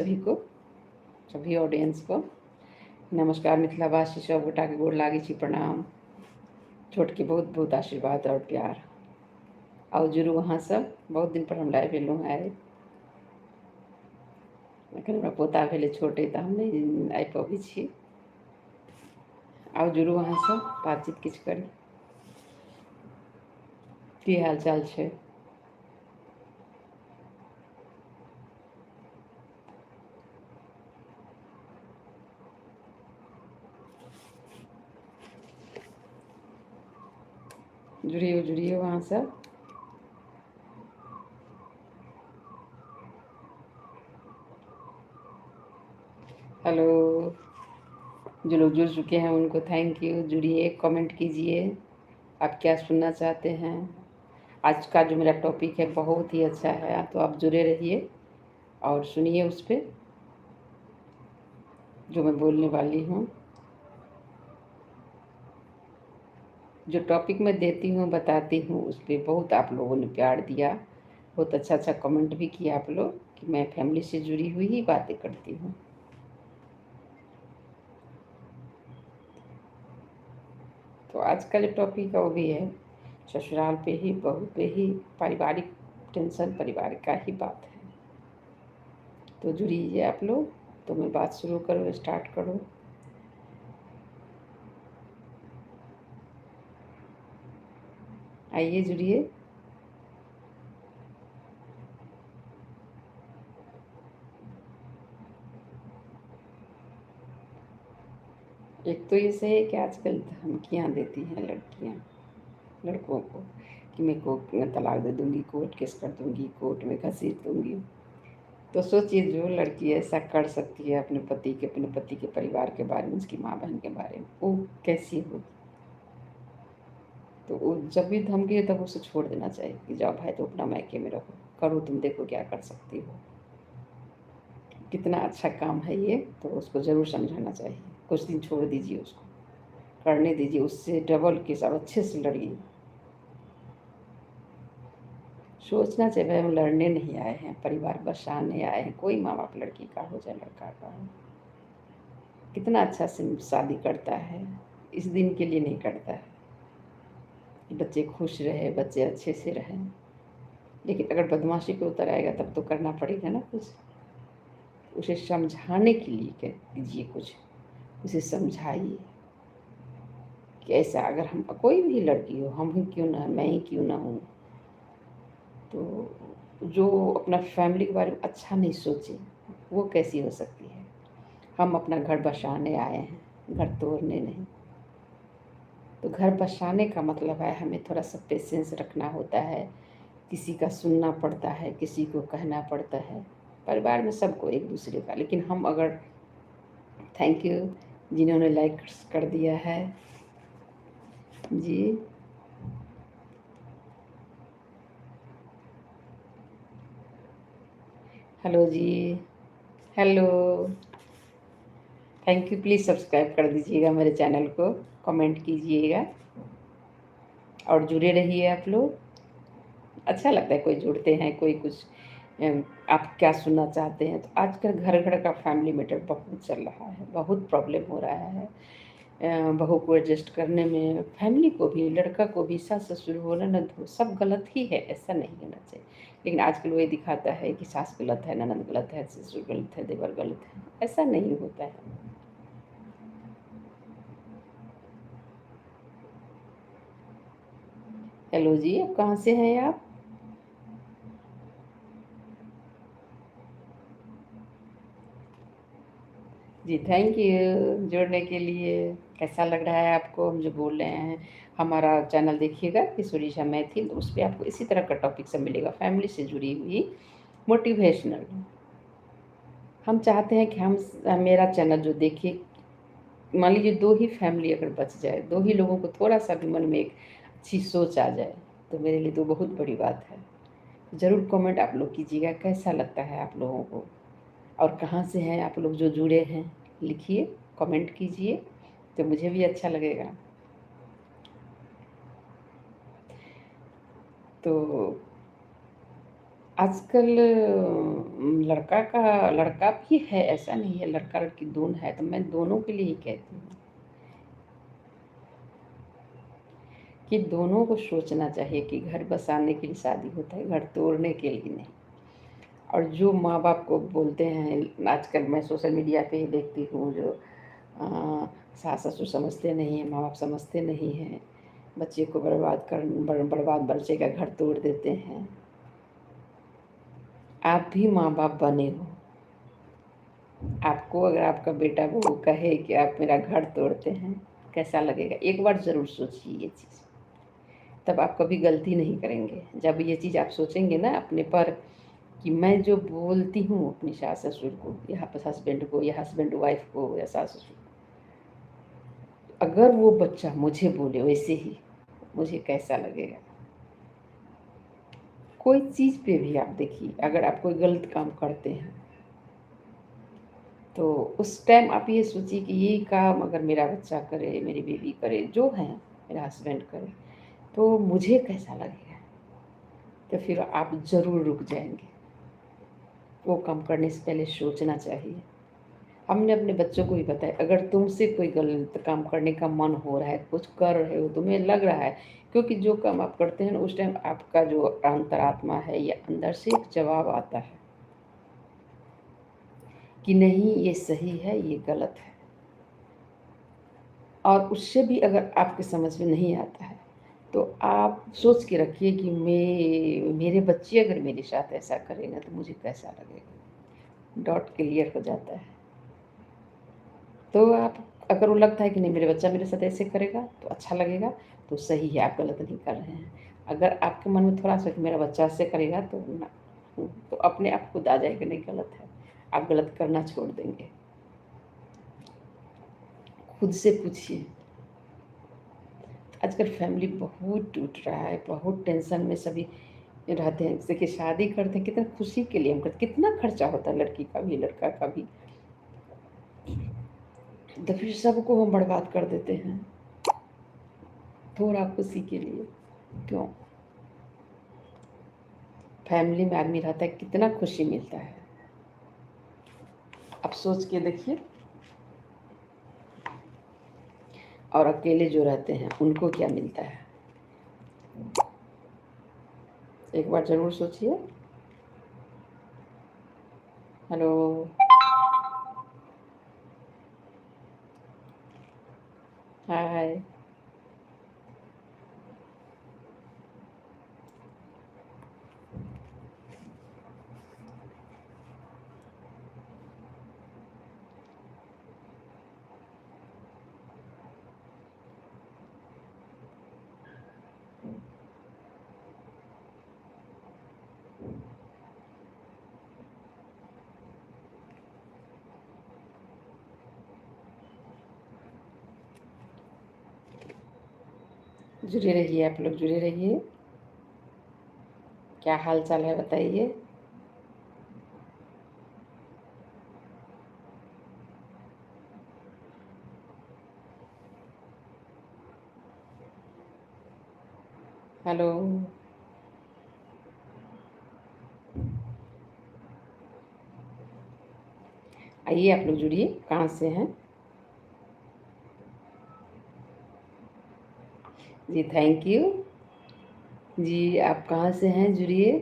सभी को, सभी ऑडियंस को नमस्कार। मिथिलावासी सब गोटा के गोड़ लागी छी, प्रणाम। छोट के बहुत बहुत आशीर्वाद और प्यार। आओ जुड़ू अहाँ सब। बहुत दिन पर हम लाइव एलहुँ आइ। एखन हमरा पोता भेलै छोटे तऽ हम नहीं आबि पबै छी। आओ जुड़ू अहाँ सब, बातचीत किछु करी। की हाल चाल छै? जुड़ियो अहाँ सब। हेलो, जो लोग जुड़ चुके हैं उनको थैंक यू। जुड़िए, कमेंट कीजिए, आप क्या सुनना चाहते हैं। आज का जो मेरा टॉपिक है बहुत ही अच्छा है, तो आप जुड़े रहिए और सुनिए उस पर जो मैं बोलने वाली हूँ। जो टॉपिक मैं देती हूँ, बताती हूँ, उस पर बहुत आप लोगों ने प्यार दिया। बहुत अच्छा अच्छा कमेंट भी किया आप लोग कि मैं फैमिली से जुड़ी हुई ही बातें करती हूँ। तो आज का जो टॉपिक है वो भी है ससुराल पे ही, बहू पे ही, पारिवारिक टेंशन, परिवार का ही बात है। तो जुड़िए आप लोग। तो मैं बात शुरू करूँ, स्टार्ट करूँ। आइए जुड़िए। एक तो ये सही है कि आजकल धमकियाँ देती हैं लड़कियाँ लड़कों को कि मैं को तलाक दे दूंगी, कोर्ट केस कर दूंगी, कोर्ट में घसीट दूंगी। तो सोचिए, जो लड़की ऐसा कर सकती है अपने पति के परिवार के बारे में, उसकी माँ बहन के बारे में, वो कैसी होगी। तो वो जब भी धमकी है तब उसे छोड़ देना चाहिए कि जाओ भाई, तो अपना मायके में रहो, करो, तुम देखो क्या कर सकती हो। कितना अच्छा काम है ये, तो उसको ज़रूर समझाना चाहिए। कुछ दिन छोड़ दीजिए, उसको करने दीजिए, उससे डबल केस और अच्छे से लड़िए। सोचना चाहिए भाई, हम लड़ने नहीं आए हैं, परिवार बसाने आए हैं। कोई माँ बाप लड़की का हो चाहे लड़का का हो, कितना अच्छा से शादी करता है, इस दिन के लिए नहीं करता है कि बच्चे खुश रहे, बच्चे अच्छे से रहें। लेकिन अगर बदमाशी पे उतर आएगा तब तो करना पड़ेगा ना कुछ। उसे समझाने के लिए कह दीजिए कुछ, उसे समझाइए कि ऐसा अगर हम, कोई भी लड़की हो, हम ही क्यों ना, मैं ही क्यों ना हूँ, तो जो अपना फैमिली के बारे में अच्छा नहीं सोचे वो कैसी हो सकती है। हम अपना घर बसाने आए हैं, घर तोड़ने नहीं। तो घर बसाने का मतलब है हमें थोड़ा सा पेशेंस रखना होता है, किसी का सुनना पड़ता है, किसी को कहना पड़ता है, परिवार में सबको एक दूसरे का। लेकिन हम अगर, थैंक यू जिन्होंने लाइक कर दिया है जी। हेलो जी, hello, thank you. Please subscribe कर दीजिएगा मेरे चैनल को, कमेंट कीजिएगा और जुड़े रहिए आप लोग। अच्छा लगता है कोई जुड़ते हैं, कोई कुछ आप क्या सुनना चाहते हैं। तो आजकल घर घर का फैमिली मैटर बहुत चल रहा है, बहुत प्रॉब्लम हो रहा है। बहू को एडजस्ट करने में, फैमिली को भी, लड़का को भी, सास ससुर हो, ननद हो, सब गलत ही है, ऐसा नहीं होना चाहिए। लेकिन आजकल वही दिखाता है कि सास गलत है, ननद गलत है, ससुर गलत है, देवर गलत है। ऐसा नहीं होता है। हेलो जी, आप कहाँ से हैं आप? जी थैंक यू जुड़ने के लिए। कैसा लग रहा है आपको हम जो बोल रहे हैं? हमारा चैनल देखिएगा कि सुरीशा मैथिल, तो उस पर आपको इसी तरह का टॉपिक सब मिलेगा, फैमिली से जुड़ी हुई, मोटिवेशनल। हम चाहते हैं कि हम, मेरा चैनल जो देखे, मान लीजिए 2 ही फैमिली अगर बच जाए, 2 ही लोगों को थोड़ा सा भी मन में एक अच्छी सोच आ जाए, तो मेरे लिए तो बहुत बड़ी बात है। ज़रूर कमेंट आप लोग कीजिएगा, कैसा लगता है आप लोगों को, और कहाँ से हैं आप लोग जो जुड़े हैं, लिखिए, कमेंट कीजिए, तो मुझे भी अच्छा लगेगा। तो आजकल लड़का भी है, ऐसा नहीं है, लड़का-लड़की दोनों है, तो मैं दोनों के लिए ही कहती हूँ कि दोनों को सोचना चाहिए कि घर बसाने के लिए शादी होता है, घर तोड़ने के लिए नहीं। और जो माँ-बाप को बोलते हैं, आजकल मैं सोशल मीडिया पे ही देखती हूँ, जो अ, सास-ससुर समझते नहीं हैं, माँ-बाप समझते नहीं हैं, बच्चे को बर्बाद बच्चे का घर तोड़ देते हैं। आप भी माँ-बाप बने हो, आपको अगर आपका बेटा बहू कहे कि आप मेरा घर तोड़ते हैं, कैसा लगेगा? एक बार ज़रूर सोचिए ये चीज़, तब आप कभी गलती नहीं करेंगे। जब ये चीज़ आप सोचेंगे ना अपने पर कि मैं जो बोलती हूँ अपनी सास-ससुर को या हस्बैंड को या हस्बैंड वाइफ़ को या सास-ससुर, अगर वो बच्चा मुझे बोले वैसे ही, मुझे कैसा लगेगा? कोई चीज़ पे भी आप देखिए, अगर आप कोई गलत काम करते हैं, तो उस टाइम आप ये सोचिए कि ये काम अगर मेरा बच्चा करे, मेरी बीवी करे, जो है, मेरा हस्बैंड करे, तो मुझे कैसा लगेगा? तो फिर आप ज़रूर रुक जाएँगे। वो काम करने से पहले सोचना चाहिए। हमने अपने बच्चों को भी बताया, अगर तुमसे कोई गलत काम करने का मन हो रहा है, कुछ कर रहे हो, तुम्हें लग रहा है, क्योंकि जो काम आप करते हैं ना, उस टाइम आपका जो अंतरात्मा है या अंदर से एक जवाब आता है कि नहीं ये सही है, ये गलत है। और उससे भी अगर आपके समझ में नहीं आता है, तो आप सोच के रखिए कि मेरे बच्चे अगर मेरे साथ ऐसा करेंगे तो मुझे कैसा लगेगा। डॉट क्लियर हो जाता है। तो आप, अगर वो लगता है कि नहीं मेरे बच्चा मेरे साथ ऐसे करेगा तो अच्छा लगेगा, तो सही है, आप गलत नहीं कर रहे हैं। अगर आपके मन में थोड़ा-सा कि मेरा बच्चा ऐसे करेगा तो ना, तो अपने आप खुद आ जाएगा नहीं गलत है। आप गलत करना छोड़ देंगे। खुद से पूछिए। आजकल फैमिली बहुत टूट रहा है, बहुत टेंशन में सभी रहते हैं। जैसे कि शादी करते हैं, कितना खुशी के लिए हम करते, कितना खर्चा होता है लड़की का भी, लड़का का भी, तो फिर सबको हम बर्बाद कर देते हैं, थोड़ा खुशी के लिए। क्यों? फैमिली में आदमी रहता है, कितना खुशी मिलता है। आप सोच के देखिए। और अकेले जो रहते हैं उनको क्या मिलता है, एक बार ज़रूर सोचिए। हेलो। हाय। जुड़े रहिए, आप लोग जुड़े रहिए। क्या हाल चाल है बताइए। हेलो। आइए आप लोग जुड़िए, कहाँ से हैं? जी थैंक यू। जी आप कहाँ से हैं, जुड़िए।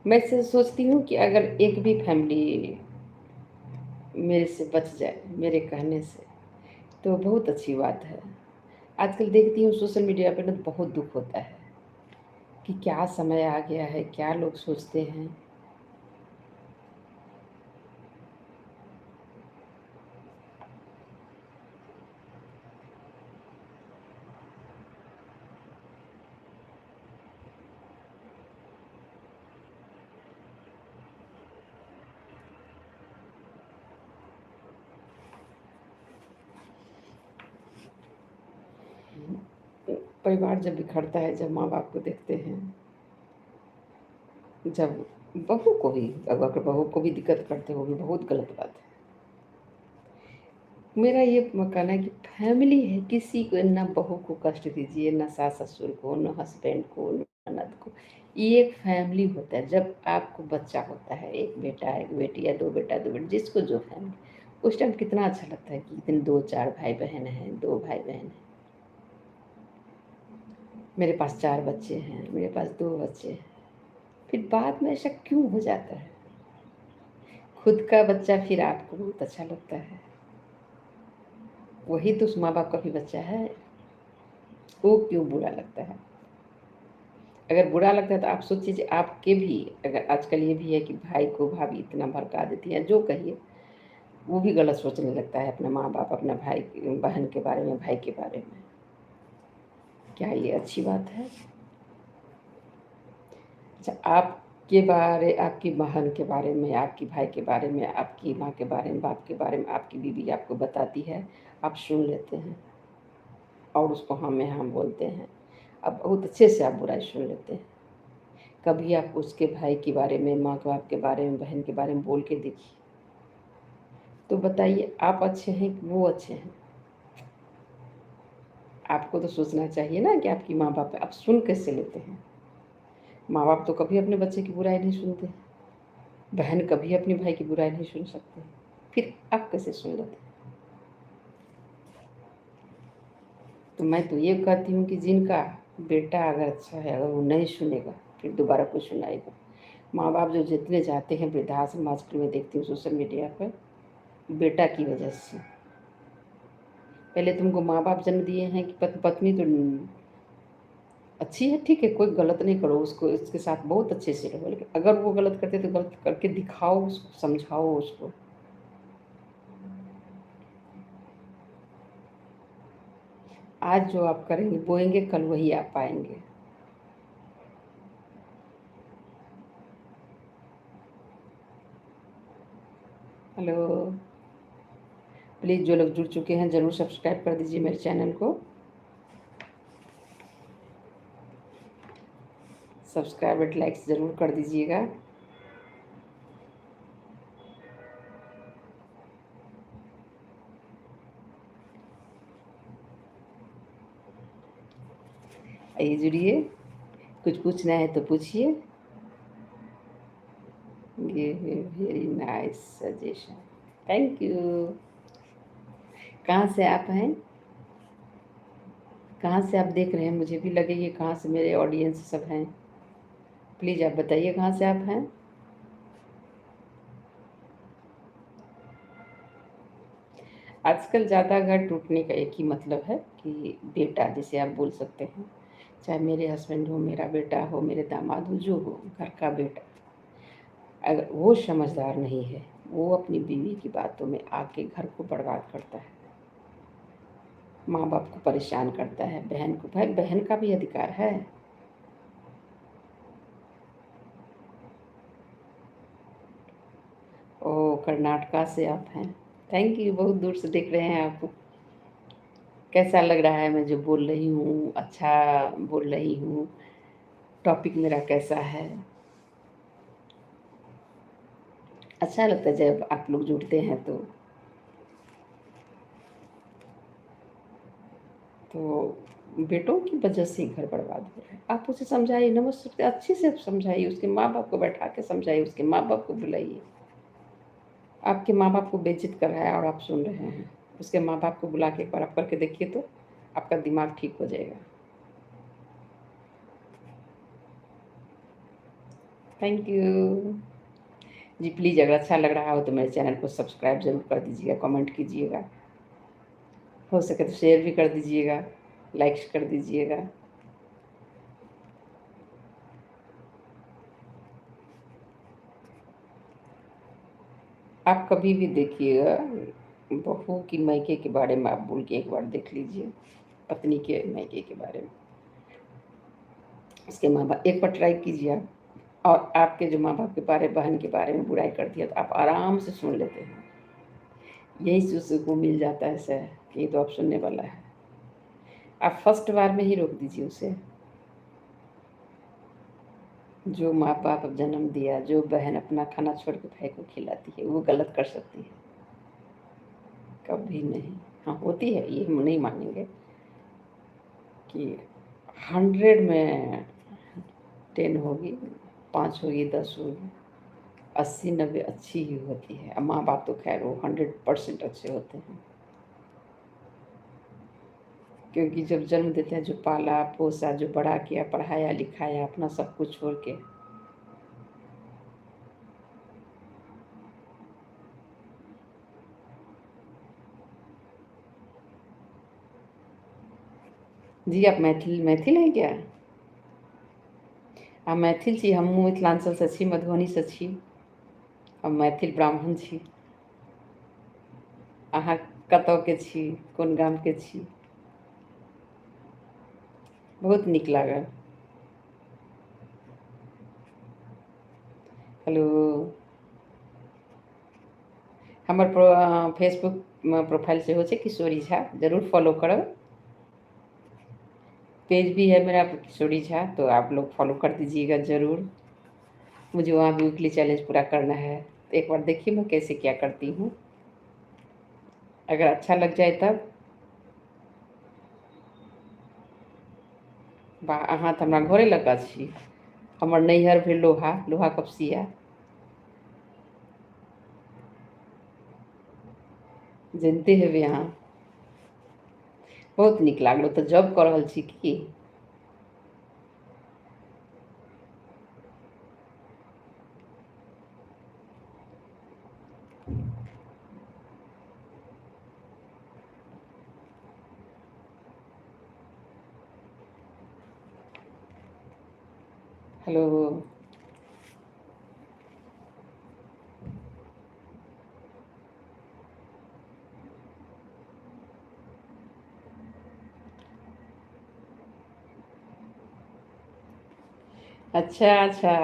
मैं से सोचती हूँ कि अगर एक भी फैमिली मेरे से बच जाए, मेरे कहने से, तो बहुत अच्छी बात है। आजकल देखती हूँ सोशल मीडिया पे ना, तो बहुत दुख होता है कि क्या समय आ गया है, क्या लोग सोचते हैं। परिवार जब बिखरता है, जब माँ बाप को देखते हैं, जब बहू को भी, अगर बहू को भी दिक्कत करते हो, वो भी बहुत गलत बात है। मेरा ये कहना है कि फैमिली है, किसी को ना बहू को कष्ट दीजिए, ना सास ससुर को, ना हस्बैंड को, ननद को। ये एक फैमिली होता है। जब आपको बच्चा होता है, एक बेटा एक बेटी या दो बेटा दो बेटी, जिसको जो फैमिली, उस टाइम कितना अच्छा लगता है कि इतने दो चार भाई बहन हैं, दो भाई बहन हैं। मेरे पास चार बच्चे हैं, मेरे पास दो बच्चे हैं। फिर बाद में ऐसा क्यों हो जाता है? खुद का बच्चा फिर आपको बहुत अच्छा लगता है। वही तो उस माँ बाप का भी बच्चा है। वो क्यों बुरा लगता है? अगर बुरा लगता है तो आप सोचिए, आपके भी अगर आजकल ये भी है कि भाई को भाभी इतना भड़का देती है, जो कहिए, वो भी गलत सोचने लगता है अपने माँ बाप, अपना भाई बहन के बारे में, भाई के बारे में। क्या ये अच्छी बात है? अच्छा, आपके बारे, आपकी बहन के बारे में, आपकी भाई के बारे में, आपकी माँ के बारे में, बाप के बारे में आपकी बीवी आपको बताती है, आप सुन लेते हैं और उसको हाँ में हाँ बोलते हैं। अब बहुत अच्छे से आप बुराई सुन लेते हैं। कभी आप उसके भाई के बारे में, माँ बाप के बारे में, बहन के बारे में बोल के देखिए, तो बताइए आप अच्छे हैं कि वो अच्छे हैं? आपको तो सोचना चाहिए ना कि आपकी माँ बाप है, आप सुन कैसे लेते हैं? माँ बाप तो कभी अपने बच्चे की बुराई नहीं सुनते, बहन कभी अपने भाई की बुराई नहीं सुन सकते, फिर आप कैसे सुन लेते हैं? तो मैं तो ये कहती हूँ कि जिनका बेटा अगर अच्छा है, अगर वो नहीं सुनेगा, फिर दोबारा कोई सुनाएगा। माँ बाप जो जितने जाते हैं वृद्धाश्रम, आजकल मैं देखती हूँ सोशल मीडिया पर, बेटा की वजह से। पहले तुमको माँ बाप जन्म दिए हैं कि पत्नी तो अच्छी है, ठीक है, कोई गलत नहीं करो, उसको उसके साथ बहुत अच्छे से रहो, लेकिन अगर वो गलत करते तो गलत करके दिखाओ उसको, समझाओ उसको। आज जो आप करेंगे बोएंगे, कल वही आप पाएंगे। हेलो, प्लीज़ जो लोग जुड़ चुके हैं ज़रूर सब्सक्राइब कर दीजिए मेरे चैनल को। सब्सक्राइब एंड लाइक्स ज़रूर कर दीजिएगा। आइए जुड़िए, कुछ पूछना है तो पूछिए। Give a very nice suggestion, thank you. कहाँ से आप हैं? कहाँ से आप देख रहे हैं? मुझे भी लगे ये कहाँ से मेरे ऑडियंस सब हैं। प्लीज़ आप बताइए कहाँ से आप हैं। आजकल ज़्यादा घर टूटने का एक ही मतलब है कि बेटा, जिसे आप बोल सकते हैं, चाहे मेरे हस्बैंड हो, मेरा बेटा हो, मेरे दामाद हो, जो हो, घर का बेटा, अगर वो समझदार नहीं है, वो अपनी बीवी की बातों में आके घर को बर्बाद करता है, माँ बाप को परेशान करता है, बहन को, भाई बहन का भी अधिकार है। ओ, कर्नाटका से आप हैं, थैंक यू, बहुत दूर से देख रहे हैं आप। कैसा लग रहा है मैं जो बोल रही हूँ? अच्छा बोल रही हूँ? टॉपिक मेरा कैसा है? अच्छा लगता है जब आप लोग जुड़ते हैं तो बेटों की वजह से ही घर बर्बाद हो रहा है। आप उसे समझाइए, नमस्ते अच्छे से समझाइए, उसके माँ बाप को बैठा के समझाइए, उसके माँ बाप को बुलाइए। आपके माँ बाप को बेइज्जत कर रहा है और आप सुन रहे हैं। उसके माँ बाप को बुला के एक बार आप करके देखिए तो आपका दिमाग ठीक हो जाएगा। Thank you ji. प्लीज़ अगर अच्छा लग रहा हो तो मेरे चैनल को सब्सक्राइब ज़रूर कर दीजिएगा, कमेंट कीजिएगा, हो सके तो शेयर भी कर दीजिएगा, लाइक्स कर दीजिएगा। आप कभी भी देखिएगा, बहू की मायके के बारे में आप बोल के एक बार देख लीजिए, पत्नी के मायके के बारे में, उसके माँ बाप, एक बार ट्राई कीजिए आप। और आपके जो माँ बाप के बारे, बहन के बारे में बुराई कर दिया तो आप आराम से सुन लेते हैं। यही से उसको मिल जाता है सर कि ये तो आप सुनने वाला है। आप फर्स्ट बार में ही रोक दीजिए उसे। जो माँ बाप जन्म दिया, जो बहन अपना खाना छोड़ के भाई को खिलाती है, वो गलत कर सकती है? कभी नहीं। हाँ होती है, ये हम नहीं मानेंगे कि 100 में 10 होगी, 5 होगी, 10 होगी, 80-90 अच्छी ही होती है। अब माँ बाप तो खैर वो 100% अच्छे होते हैं, क्योंकि जब जन्म देते हैं, जो पाला पोसा, जो बड़ा किया, पढ़ाया लिखाया, अपना सब कुछ छोड़ के, जी आप मैथिल मैथिल हैं क्या? आ मैथिल छी, हमहूँ मिथिलाञ्चलसँ छी, मधुबनीसँ छी, हम मैथिल ब्राह्मण छी। अहाँ कतयके छी, कोन गामके छी? बहुत नीक लागल। हेलो। हमर फेसबुक प्रोफाइल सेहो छै किशोरी झा, ज़रूर फॉलो करब। पेज भी है मेरा किशोरी झा, तो आप लोग फॉलो कर दीजिएगा ज़रूर। मुझे वहाँ भी वीकली चैलेंज पूरा करना है, तो एक बार देखिए मैं कैसे क्या करती हूँ। अगर अच्छा लग जाए तब। बा अहाँ तऽ हमरा घरे लगा छी, हमर नैहर भेल लोहा, लोहा कपसिया, जानते हेबै अहाँ। बहुत नीक लागल, तऽ जॉब कऽ रहल छी की? हेलो। अच्छा अच्छा।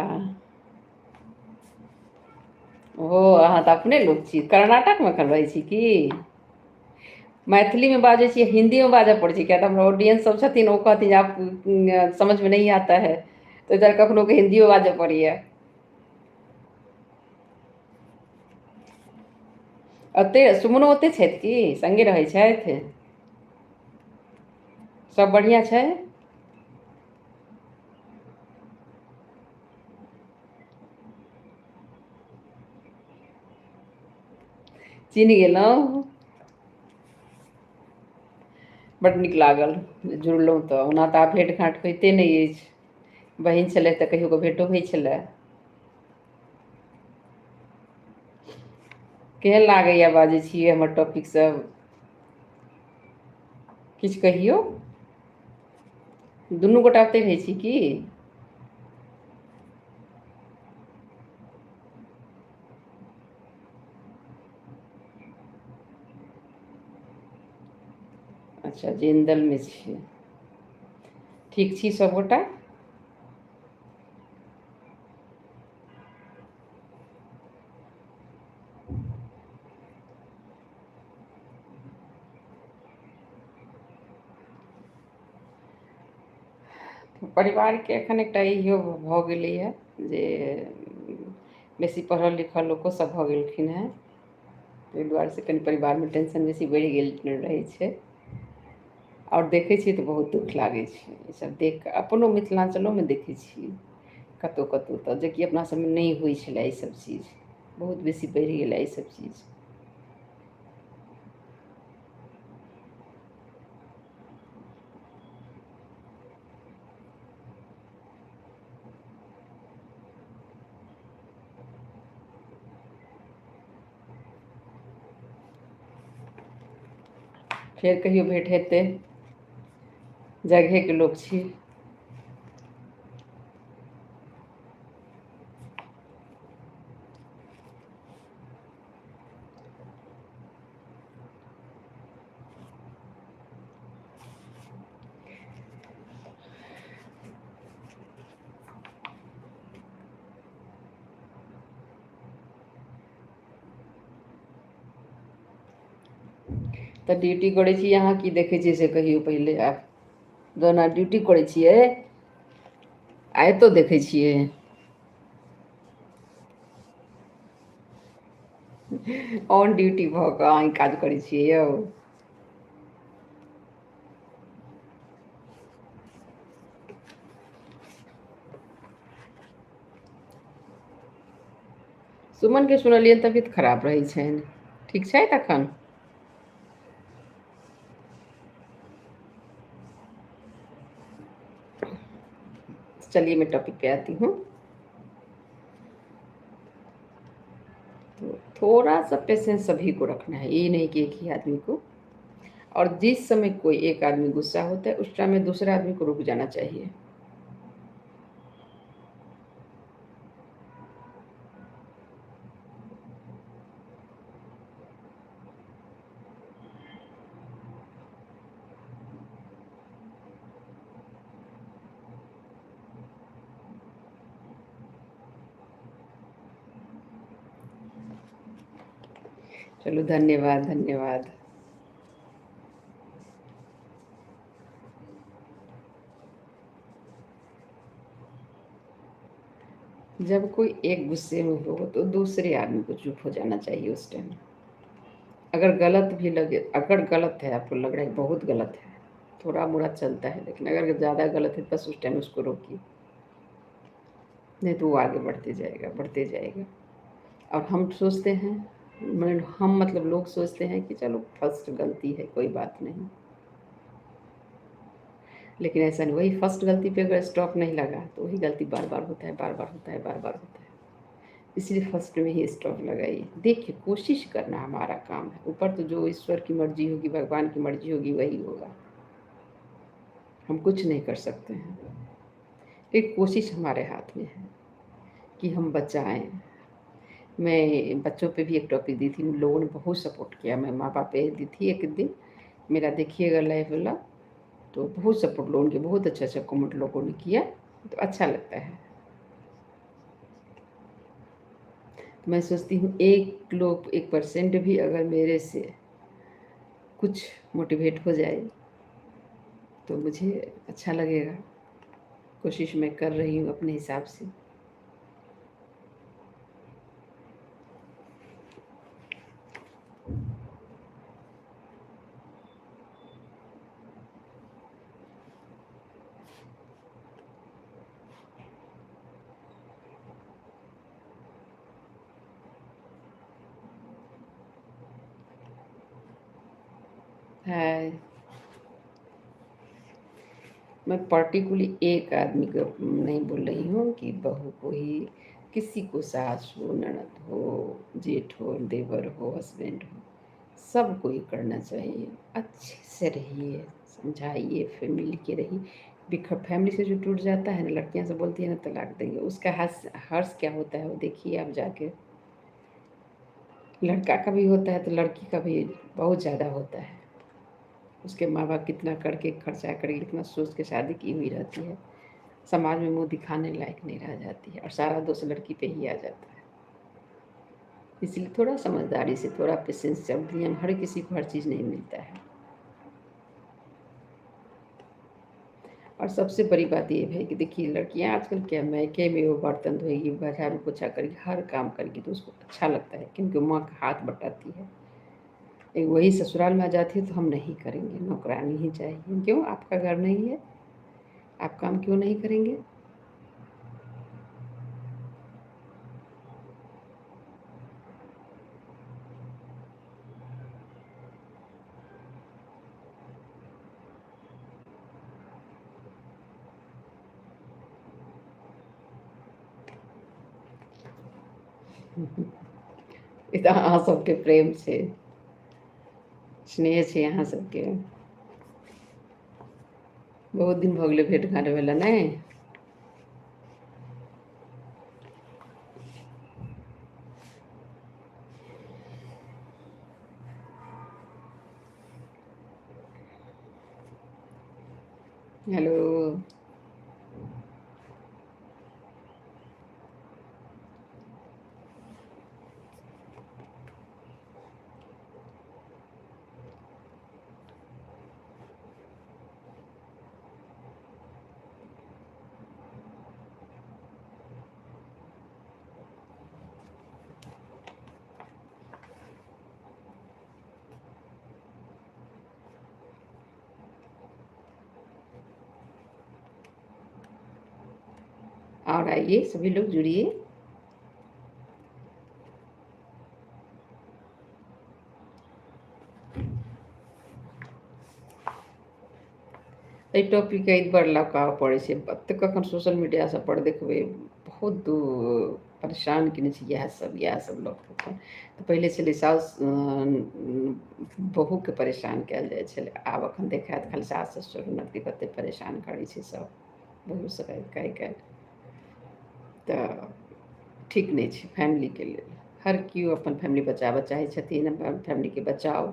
ओ अहाँ तऽ अपने लोक छी, कर्नाटकमे एखन रहै छी की? मैथिलीमे बाजै छियै, हिंदीमे बाजऽ पड़ै छै, किया तऽ हमरा ऑडियंस सब छथिन, ओ कहथिन जे आप समझ में नहीं आता है, तो इधर कखनो के हिंदियो बाजऽ पड़ैया। ओते सुमनो ओते छथि कि संगे रहै छथि? सब बढ़िआँ छै? चिन्ह गेलहुँ। बड्ड नीक लागल जुड़लहुँ तऽ, ओना तऽ आब भेँट घाँट होइते नहि अछि। बहिन छलै तऽ कहियो कऽ भेँटो होइ छलै। केहन लागैए बाजै छियै हमर टॉपिक सब? किछु कहियौ। दुनू गोटा ओतहि रहै छी की? अच्छा जिंदलमे छियै। ठीक छी सभगोटा? परिवारके एखन एकटा इहो भऽ गेलैए जे बेसी पढ़ल लिखल लोको सब भऽ गेलखिन हेँ, ताहि दुआरे से कनि परिवारमे टेंशन बेसी बढ़ि गेल रहै छै। आओर देखै छियै तऽ बहुत दुःख लागै छै ईसब देख कऽ, अपनो मिथिलाञ्चलोमे देखै छियै कतहु कतहु तऽ, जेकि अपना सबमे नहि होइ छलै ईसब चीज, बहुत बेसी बढ़ि गेलै ईसब चीज। फेर कहियो भेँट हेतै, जगहेके लोक छी। तऽ ड्यूटी करै छी अहाँ, की देखै छियै से कहियौ पहिले आब? दोना ड्यूटी करै छियै? आइतो देखै छियै? ऑन ड्यूटी भऽ कऽ अहाँ ई काज करै छियै यौ? सुमन के सुनलियन तबियत खराब रही छनि, ठीक छै तखन? चलिए मैं टॉपिक पे आती हूँ। तो थोड़ा सा पेशेंस सभी को रखना है, ये नहीं कि एक ही आदमी को। और जिस समय कोई एक आदमी गुस्सा होता है उस टाइम में दूसरे आदमी को रुक जाना चाहिए। चलो धन्यवाद धन्यवाद। जब कोई एक गुस्से में हो तो दूसरे आदमी को चुप हो जाना चाहिए उस टाइम। अगर गलत भी लगे, अगर गलत है, आपको लग रहा है बहुत गलत है, थोड़ा मोड़ा चलता है, लेकिन अगर ज़्यादा गलत है बस उस टाइम उसको रोकिए, नहीं तो वो आगे बढ़ते जाएगा बढ़ते जाएगा। और हम सोचते हैं, हम मतलब लोग सोचते हैं कि चलो फर्स्ट गलती है कोई बात नहीं, लेकिन ऐसा नहीं। वही फर्स्ट गलती पे अगर स्टॉप नहीं लगा तो वही गलती बार बार होता है, बार बार होता है, बार बार होता है। इसलिए फर्स्ट में ही स्टॉप लगाइए। देखिए, कोशिश करना हमारा काम है, ऊपर तो जो ईश्वर की मर्जी होगी, भगवान की मर्जी होगी वही होगा, हम कुछ नहीं कर सकते हैं। लेकिन कोशिश हमारे हाथ में है कि हम बचाएं। मैं बच्चों पे भी एक टॉपिक दी थी, उन लोगों ने बहुत सपोर्ट किया। मैं माँ बाप पे दी थी एक दिन, मेरा देखिएगा लाइफ वाला, तो बहुत सपोर्ट लोगों के, बहुत अच्छा अच्छा कमेंट लोगों ने किया, तो अच्छा लगता है। तो मैं सोचती हूँ एक लोग 1% भी अगर मेरे से कुछ मोटिवेट हो जाए तो मुझे अच्छा लगेगा। कोशिश मैं कर रही हूँ अपने हिसाब से। है, मैं पर्टिकुलरली एक आदमी को नहीं बोल रही हूँ कि बहू को ही, किसी को, सास हो, ननद हो, जेठ हो, देवर हो, हस्बैंड हो, सबको ही करना चाहिए। अच्छे से रहिए, समझाइए, फैमिली के रहिए। बिखर फैमिली से जो टूट जाता है ना, लड़कियां से बोलती है ना तलाक देंगे, उसका हर्ष हर्ष क्या होता है वो देखिए आप जाके। लड़का का भी होता है तो लड़की का भी बहुत ज़्यादा होता है। उसके माँ बाप कितना करके खर्चा करके कितना सोच के शादी की हुई रहती है, समाज में मुंह दिखाने लायक नहीं रह जाती है, और सारा दोष लड़की पे ही आ जाता है। इसलिए थोड़ा समझदारी से, थोड़ा पेशेंस से, अब दुनिया में हर किसी को हर चीज़ नहीं मिलता है। और सबसे बड़ी बात ये है कि देखिए, लड़कियां आजकल क्या, मैके में वो बर्तन धोएगी, झाड़ू पोछा करेगी, हर काम करेगी तो उसको अच्छा लगता है, क्योंकि माँ का हाथ बटाती है। एक वही ससुराल में आ जाती है तो हम नहीं करेंगे, नौकरानी ही चाहिए। क्यों? आपका घर नहीं है, आप काम क्यों नहीं करेंगे? ई तऽ अहाँ सबके प्रेम छै, स्नेह छै अहाँ सबके। बहुत दिन भऽ गेलै भेँट घाँट भेला नहि? हेलो। और आइए, सभी लोग जुड़िए। एहि टॉपिक के बड़ लकाव पड़ै छै, कतेक कखन सोशल मीडिया सब पर देखबै बहुत परेशान केने छै इएह सब लऽ कऽ। तऽ पहिले छलै साउस बहूके परेशान कयल जाइ छलै, आब एखन देखायत खाली सास ससुर ननदके कतेक परेशान करै छै सब बहू सब आइ काल्हि। तऽ ठीक नहि छै फैमिलीके लेल। हर केओ अपन फैमिली बचाबऽ चाहै छथिन, अपन फैमिलीके बचाउ,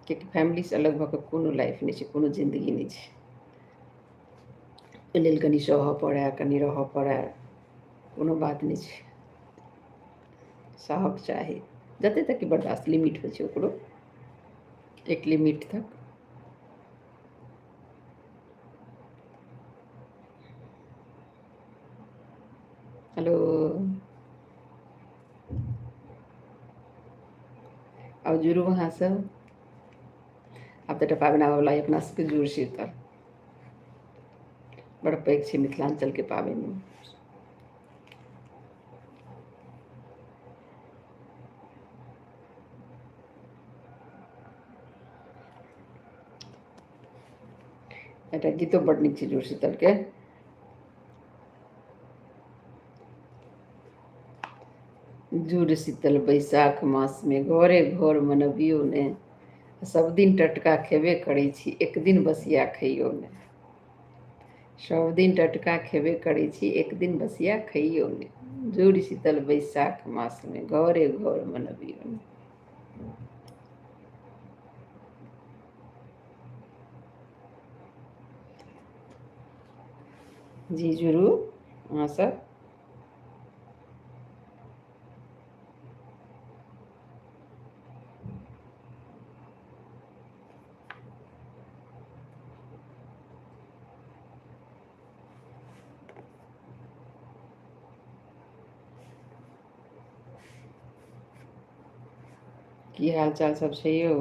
किएकि फैमिलीसँ अलग भऽ कऽ कोनो लाइफ नहि छै, कोनो जिन्दगी नहि छै। एहि लेल कनि सहऽ पड़ै, कनि रहऽ पड़ै, कोनो बात नहि छै, सहऽके चाही। जतेक तक कि बर्दाश्त लिमिट होइ छै ओकरो, एक लिमिट तक। हेलो, आब जुड़ू अहाँसब। आब तऽ एकटा पाबनि आबऽवला अइ अपना सबके जुड़शीतल, बड़ पैघ छै मिथिलाञ्चलके पाबनि। एकटा गीतो बड्ड नीक छै जुड़शीतलके। जुड़ शीतल बैसाख मासमे घरे घर मनबियौ ने, सब दिन टटका खेबे करै छी, एक दिन बसिया खइयौ ने। सब दिन टटका खेबे करै छी, एक दिन बसिया खइयौ ने। जुड़ शीतल बैसाख मासमे घरे घर मनबियौ ने। जी जुड़ू अहाँसब। की हाल चाल सब छै यौ?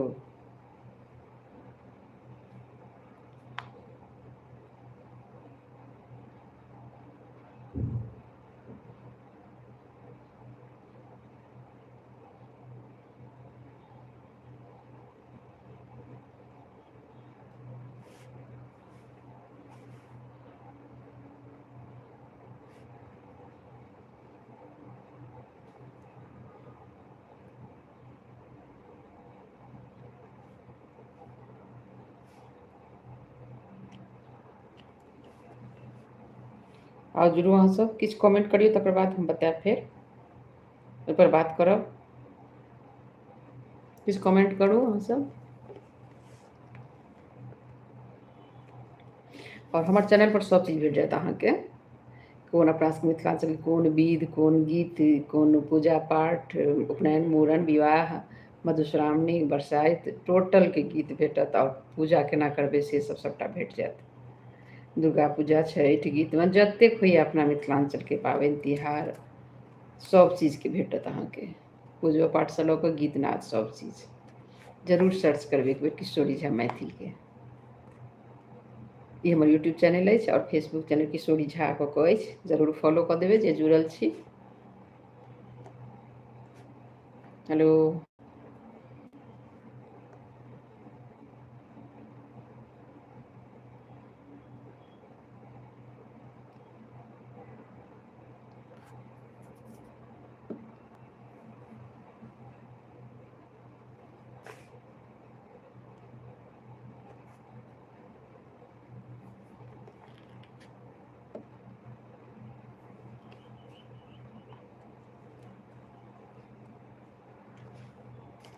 आउ जुड़ू अहाँसब, किछु कमेंट करियौ तकर बाद हम बतायब फेर, ओहिपर बात करब। किछु कमेंट करू अहाँसब। और हमर चैनल पर सब चीज भेट जायत अहाँके, कोन अपना सबके मिथिलाञ्चलके कोन विध, कोन गीत, कोन पूजा पाठ, उपनयन, मूड़न, विवाह, मधुश्रावणी, बरसाइत, टोटलके गीत भेटत, आओर पूजा केना करबै से सब सबटा भेट जायत। दुर्गा पूजा, छठि, गीत, जतेक होइए अपना मिथिलाञ्चलके पाबनि तिहार, सब चीजके भेटत अहाँके, पूजो पाठसँ लऽ कऽ गीत नाद सब चीज। जरूर सर्च करबै एक बेर किशोरी झा मैथिलके। ई हमर यूट्यूब चैनल अछि और फेसबुक चैनल किशोरी झा कऽ कऽ अछि, जरूर फॉलो कऽ देबै जे जुड़ल छी। हेलो,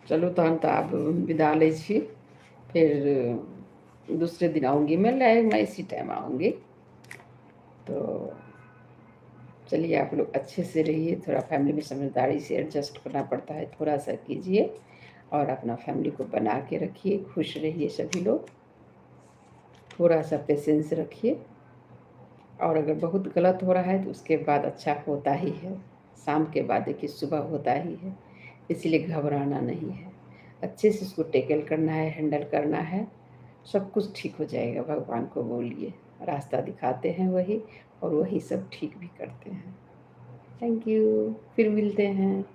चलू तहन तऽ आब विदा लै छी, फिर दूसरे दिन आऊँगी मैं इसी टाइम आऊँगी। तो चलिए आप लोग अच्छे से रहिए, थोड़ा फैमिली में समझदारी से एडजस्ट करना पड़ता है, थोड़ा सा कीजिए और अपना फैमिली को बना के रखिए, खुश रहिए सभी लोग, थोड़ा सा पेशेंस रखिए। और अगर बहुत गलत हो रहा है तो उसके बाद अच्छा होता ही है, शाम के बाद देखिए सुबह होता ही है, इसलिए घबराना नहीं है, अच्छे से उसको टेकल करना है, हैंडल करना है, सब कुछ ठीक हो जाएगा। भगवान को बोलिए, रास्ता दिखाते हैं वही, और वही सब ठीक भी करते हैं। थैंक यू, फिर मिलते हैं।